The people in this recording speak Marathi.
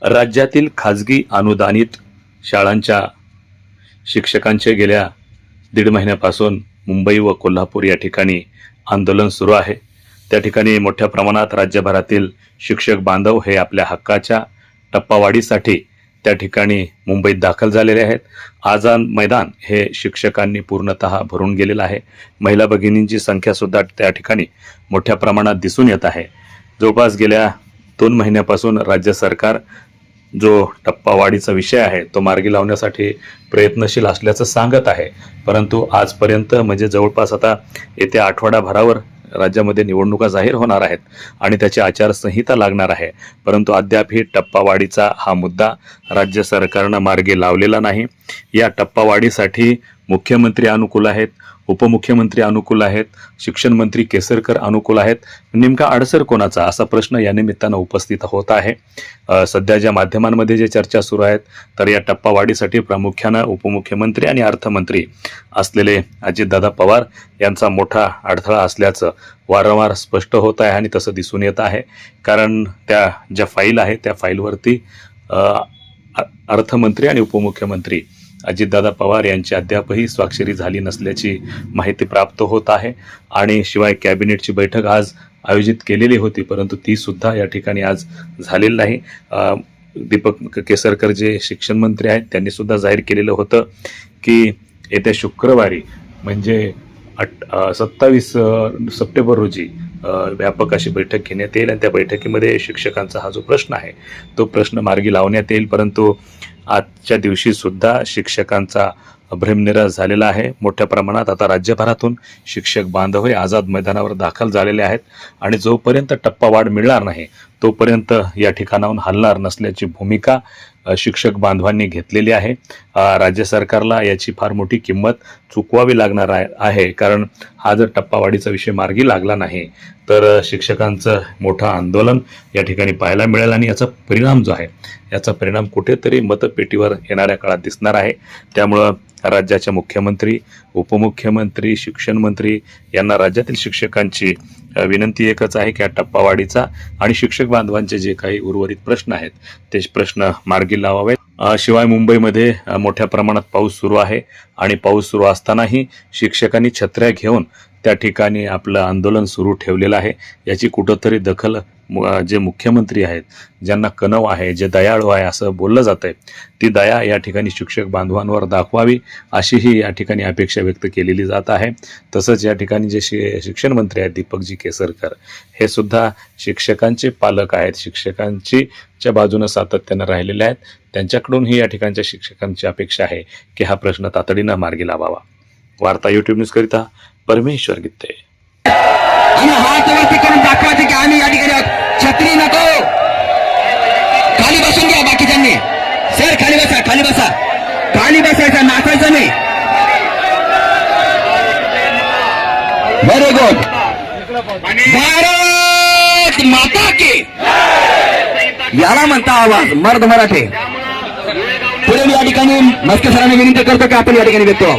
राज्यातील खाजगी अनुदानित शाळांच्या शिक्षकांचे गेल्या दीड महिन्यापासून मुंबई व कोल्हापूर या ठिकाणी आंदोलन सुरू आहे। त्या ठिकाणी मोठ्या प्रमाणात राज्यभरातील शिक्षक बांधव हे आपल्या हक्काच्या टप्पावाढीसाठी त्या ठिकाणी मुंबईत दाखल झालेले आहेत। आझाद मैदान हे शिक्षकांनी पूर्णतः भरून गेलेलं आहे। महिला भगिनींची संख्या सुद्धा त्या ठिकाणी मोठ्या प्रमाणात दिसून येत आहे। जवळपास गेल्या 2 महिन्यापासून राज्य सरकार जो टप्पावाढीचा विषय आहे तो मार्गी लावण्यासाठी प्रयत्नशील असल्याचं सांगत आहे, परंतु आजपर्यंत म्हणजे जवळपास आता येत्या आठवडाभरावर राज्यामध्ये निवडणुका जाहीर होणार आहेत आणि त्याची आचारसंहिता लागणार आहे, परंतु अद्याप ही टप्पावाढीचा हा मुद्दा राज्य सरकारनं मार्गी लावलेला नाही। या टप्पावाढीसाठी मुख्यमंत्री अनुकूल आहेत, उपमुख्यमंत्री अनुकूल आहेत, शिक्षण मंत्री केसरकर अनुकूल आहेत। नेमका अडसर कोणाचा असा प्रश्न या निमित्तानं उपस्थित होत आहे। सध्या ज्या माध्यमांमध्ये जे चर्चा सुरू आहेत तर या टप्पावाढीसाठी प्रामुख्यानं उपमुख्यमंत्री आणि अर्थमंत्री असलेले अजितदादा पवार यांचा मोठा अडथळा असल्याचं वारंवार स्पष्ट होत आहे आणि तसं दिसून येत आहे। कारण त्या ज्या फाईल आहे त्या फाईलवरती अर्थमंत्री आणि उपमुख्यमंत्री अजितदादा पवार यांची अद्यापही स्वाक्षरी झाली नसल्याची माहिती प्राप्त होत आहे आणि शिवाय कॅबिनेटची बैठक आज आयोजित केलेली होती, परंतु ती सुद्धा या ठिकाणी आज झालेली नाही। दीपक केसरकर जे शिक्षण मंत्री आहेत त्यांनी सुद्धा जाहीर केलेलं होतं की येत्या शुक्रवारी म्हणजे 27 सप्टेंबर रोजी व्यापक अशी बैठक घेण्यात येईल आणि त्या बैठकीमध्ये शिक्षकांचा हा जो प्रश्न आहे तो प्रश्न मार्गी लावण्यात येईल, परंतु आजच्या दिवशी सुद्धा शिक्षकांचा भ्रमनिरास झालेला आहे। मोठ्या प्रमाणात आता राज्यभरातून शिक्षक बांधव हे आझाद मैदानावर दाखल झालेले आहेत आणि जोपर्यंत टप्पावाढ मिळणार नाही तोपर्यंत या ठिकाणाहून हलणार नसल्याची भूमिका शिक्षक बांधवांनी घेतलेली आहे। राज्य सरकारला याची फार मोठी किंमत चुकवावी लागणार आहे, कारण हा जर टप्पावाढीचा विषय मार्गी लागला नाही तर शिक्षकांचं मोठं आंदोलन या ठिकाणी पाहायला मिळेल आणि याचा परिणाम जो आहे याचा परिणाम कुठेतरी मतपेटीवर येणाऱ्या काळात दिसणार आहे। त्यामुळं राज्याच्या मुख्यमंत्री, उपमुख्यमंत्री, शिक्षण मंत्री यांना राज्यातील शिक्षकांची विनंती एकच आहे की या टप्पावाढीचा आणि शिक्षक बांधवांचे जे काही उर्वरित प्रश्न आहेत ते प्रश्न मार्गी लावावेत। शिवाय मुंबईमध्ये मोठ्या प्रमाणात पाऊस सुरू आहे आणि पाऊस सुरू असतानाही शिक्षकांनी छत्र्या घेऊन त्या ठिकाणी आपलं आंदोलन सुरू ठेवलेलं आहे। याची कुठंतरी दखल जे मुख्यमंत्री आहेत, ज्यांना कणव आहे, जे दयाळू आहे असं बोललं जातंय, ती दया या ठिकाणी शिक्षक बांधवांवर दाखवावी अशीही या ठिकाणी अपेक्षा व्यक्त केलेली जात आहे। तसंच या ठिकाणी जे शिक्षण मंत्री आहेत दीपकजी केसरकर हे सुद्धा शिक्षकांचे पालक आहेत, शिक्षकांच्या बाजूने सातत्यानं राहिलेले आहेत। त्यांच्याकडूनही या ठिकाणच्या शिक्षकांची अपेक्षा आहे की हा प्रश्न तातडीनं मार्गी लावावा। वार्ता YouTube न्यूज करिता परमेश्वर गित्ते। आणि हात वरती करून दाखवायचे की आम्ही या ठिकाणी आहोत। छत्री नको, खाली बसून घ्या बाकीच्यांनी। सर खाली बसा, खाली बसा, खाली बसायचं, नाचायचं नाही। Very good. भारत माता की याला म्हणता आवाज मर्द मराठे। पुढे मी या ठिकाणी मस्के सरांनी विनंती करतो की आपण या ठिकाणी भेटतो।